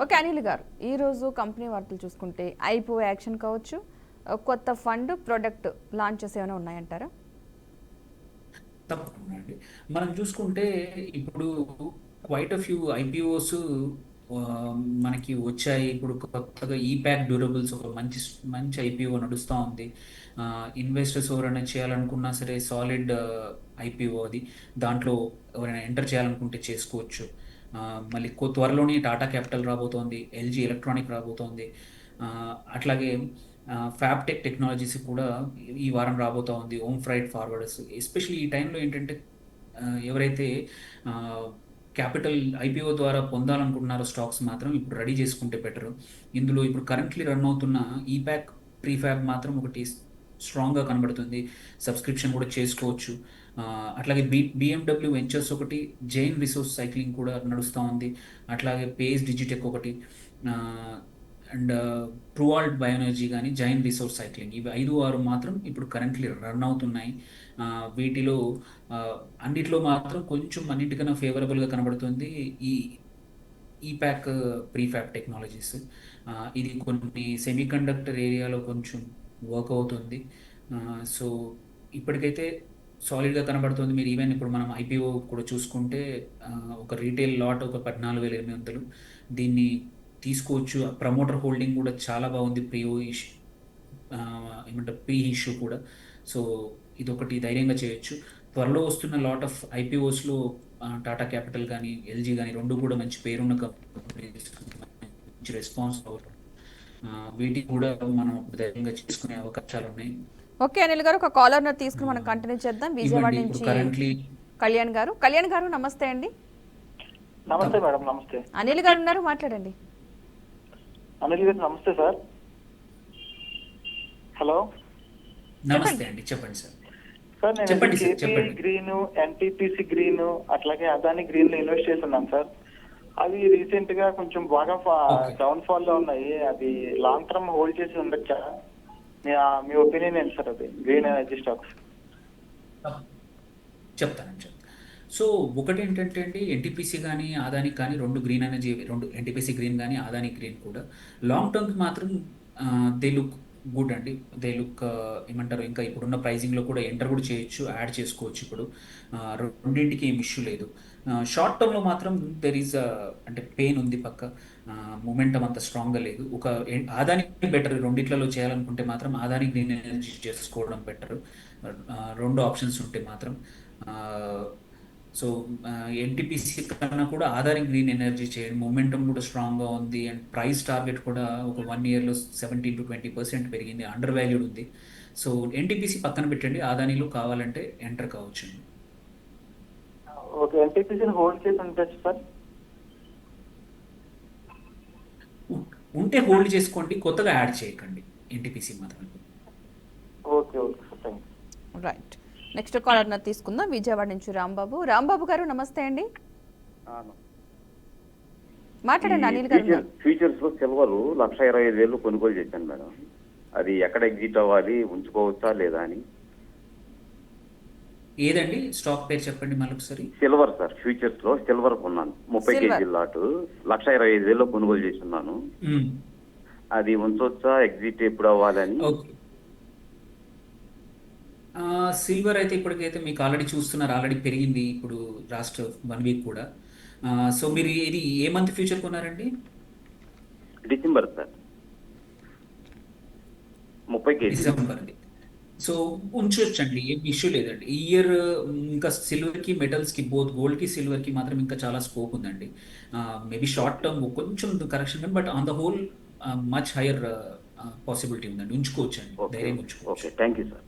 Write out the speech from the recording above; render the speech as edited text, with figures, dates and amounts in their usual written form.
Okay Anil గారు, ఈరోజు company వార్తలు చూసుకుంటే ఐపీఓ యాక్షన్ కావచ్చు, కొత్త ఫండ్ ప్రొడక్ట్ లాంచెస్ ఏమైనా ఉన్నాయంటారా? తప్పకుండా అండి. మనం చూసుకుంటే ఇప్పుడు క్వైట్ ఫ్యూ ఐపీఓస్ మనకి వచ్చాయి. ఇప్పుడు కొత్తగా ఈ ప్యాక్ డ్యూరబుల్స్ ఒక మంచి మంచి ఐపీఓ నడుస్తూ ఉంది. ఇన్వెస్టర్స్ ఎవరైనా చేయాలనుకున్నా సరే సాలిడ్ ఐపీఓ అది. దాంట్లో ఎవరైనా ఎంటర్ చేయాలనుకుంటే చేసుకోవచ్చు. ఆ, మళ్ళీ త్వరలోనే టాటా క్యాపిటల్ రాబోతోంది, ఎల్జీ ఎలక్ట్రానిక్ రాబోతోంది. అట్లాగే ఫ్యాబ్టెక్ టెక్నాలజీస్ కూడా ఈ వారం రాబోతా ఉంది. ఓమ్ ఫ్రైట్ ఫార్వర్డర్స్ ఎస్పెషల్లీ ఈ టైంలో ఏంటంటే ఎవరైతే క్యాపిటల్ ఐపీఓ ద్వారా పొందాలనుకుంటున్నారో స్టాక్స్ మాత్రం ఇప్పుడు రెడీ చేసుకుంటే బెటర్. ఇందులో ఇప్పుడు కరెంట్లీ రన్ అవుతున్న ఈప్యాక్ ప్రీఫ్యాబ్ మాత్రం ఒకటి స్ట్రాంగ్గా కనబడుతుంది. సబ్స్క్రిప్షన్ కూడా చేసుకోవచ్చు. అట్లాగే బిఎండబ్ల్యూ వెంచర్స్ ఒకటి, జైన్ రిసోర్స్ సైక్లింగ్ కూడా నడుస్తూ ఉంది. అట్లాగే పేస్ డిజిటెక్ ఒకటి, అండ్ ట్రూవాల్ట్ బయోఎనర్జీ కానీ జైన్ రిసోర్స్ సైక్లింగ్, ఇవి 5-6 మాత్రం ఇప్పుడు కరెంట్లీ రన్ అవుతున్నాయి. వీటిలో ఆ, అన్నిట్లో మాత్రం కొంచెం అన్నిటికన్నా ఫేవరబుల్గా కనబడుతుంది ఈ ఈప్యాక్ ప్రీఫ్యాబ్ టెక్నాలజీస్. ఇది కొన్ని సెమీకండక్టర్ ఏరియాలో కొంచెం వర్క్ అవుతుంది. సో ఇప్పటికైతే సాలిడ్గా కనబడుతుంది. మీరు ఈవెన్ ఇప్పుడు మనం ఐపీఓ కూడా చూసుకుంటే ఆ, ఒక రీటైల్ లాట్ ఒక 14,800 దీన్ని తీసుకోవచ్చు. ప్రమోటర్ హోల్డింగ్ కూడా చాలా బాగుంది. ఏమంటారు ప్రీ ఇష్యూ కూడా. సో ఇదొకటి ధైర్యంగా చేయొచ్చు. త్వరలో వస్తున్న లాట్ ఆఫ్ ఐపీఓస్లో టాటా క్యాపిటల్ కానీ ఎల్జీ కానీ రెండు కూడా మంచి పేరున్న కంపెనీస్, మంచి రెస్పాన్స్ అవ్వడం, వీటికి కూడా మనం ధైర్యంగా చేసుకునే అవకాశాలు ఉన్నాయి. ఓకే అనిల్ గారు, ఒక కాలర్ తీసుకుని మనం కంటిన్యూ చేద్దాం. విజయవాడ ఇవ్వండి ఇప్పుడు నుంచి కరెంట్లీ. కళ్యాణ్ గారు నమస్తే అండి. నమస్తే మేడం. నమస్తే అనిల్ గారు ఉన్నారు, మాట్లాడండి. అనిల్ గారు నమస్తే సార్. హలో నమస్తే అండి, చెప్పండి సార్. సార్, నేను చెప్పండి సార్, కేపీ చెప్పండి. గ్రీన్, ఎన్టీపీసీ గ్రీన్, అట్లాగే అదాని గ్రీన్ లో ఇన్వెస్ట్ చేస్తున్నాను సార్. అవి రీసెంట్ గా కొంచెం బాగా ఓకే. డౌన్ ఫాల్ లో ఉన్నాయి. అది లాంగ్ టర్మ్ హోల్డ్ చేసి ఉండొచ్చా? మీ ఒపీనియన్ ఏంటి సార్? అది గ్రీన్ ఎనర్జీ స్టాక్స్. చెప్తాను. సో ఒకటి ఏంటంటే అండి, ఎన్టీపీసీ కానీ ఆదాని కానీ రెండు గ్రీన్ ఎనర్జీ, రెండు ఎన్టీపీసీ గ్రీన్ కానీ ఆదాని గ్రీన్ కూడా లాంగ్ టర్మ్కి మాత్రం దే లుక్ గుడ్ అండి. దే లుక్ ఏమంటారు, ఇంకా ఇప్పుడున్న ప్రైజింగ్లో కూడా ఎంటర్ కూడా చేయొచ్చు, యాడ్ చేసుకోవచ్చు. ఇప్పుడు రెండింటికి ఏం ఇష్యూ లేదు. షార్ట్ టర్మ్లో మాత్రం దెర్ ఈజ్ అంటే పెయిన్ ఉంది పక్క. మూమెంటం అంత స్ట్రాంగ్గా లేదు. ఆదాని బెటర్, రెండిట్లలో చేయాలనుకుంటే మాత్రం ఆదాని గ్రీన్ ఎనర్జీ చేసుకోవడం బెటర్. రెండు ఆప్షన్స్ ఉంటే మాత్రం. సో ఎన్టీపీసీ కన్నా కూడా ఆధారం గ్రీన్ ఎనర్జీ చేయండి. మూమెంటం కూడా స్ట్రాంగ్గా ఉంది అండ్ ప్రైస్ టార్గెట్ కూడా ఒక 1 ఇయర్లో 17-20% పెరిగింది. అండర్ వాల్యూడ్ ఉంది. సో ఎన్టీపీసీ పక్కన పెట్టండి, ఆదానిలో కావాలంటే ఎంటర్ కావచ్చు. ఓకే, ఎన్టీపీసీని హోల్డ్ చేసి ఉండొచ్చు సార్. ఉంటే హోల్డ్ చేసుకోండి, కొత్తగా యాడ్ చేయకండి. ఎన్టీపీసీ మాత్రమే. Okay okay sir, thank you. Right, next caller తీసుకుందాం. విజయవాడ నుంచి రాంబాబు గారు నమస్తే అండి, మాట్లాడండి. అనిల్ గారు ఉన్నారు. ఫ్యూచర్స్ లో సిల్వర్ 1,25,000 కొనుగోలు చేశాను మేడం. అది ఎక్కడ ఎగ్జిట్ అవ్వాలి, ఉంచుకోవచ్చా లేదా అని. ఏదండి స్టాక్ పేరు చెప్పండి మళ్ళీ ఒకసారి. సిల్వర్ సార్, ఫ్యూచర్స్ లో సిల్వర్ కొన్నాను. 30 కేజీ లాట్ 1,25,000 కొనుగోలు చేస్తున్నాను. అది ఉంచవచ్చా, ఎగ్జిట్ ఎప్పుడు అవ్వాలని. ఓకే. సిల్వర్ అయితే ఇప్పటికైతే మీకు ఆల్రెడీ చూస్తున్నారు, ఆల్రెడీ పెరిగింది ఇప్పుడు లాస్ట్ 1 వీక్ కూడా. సో మీరు ఇది ఏ మంత్ ఫ్యూచర్ కొన్నారండి? December sir, 30 KG. డిసెంబర్ అండి. సో ఉంచొచ్చండి, ఏం ఇష్యూ లేదండి. ఈ ఇయర్ ఇంకా సిల్వర్కి మెటల్స్కి బోత్ గోల్డ్కి సిల్వర్కి మాత్రం ఇంకా చాలా స్కోప్ ఉందండి. మేబీ షార్ట్ టర్మ్ కొంచెం కరెక్షన్ కానీ, but on the whole much higher possibility ఉందండి. ఉంచుకోవచ్చు అండి, ధైర్యం ఉంచుకోవచ్చు. Okay, thank you sir.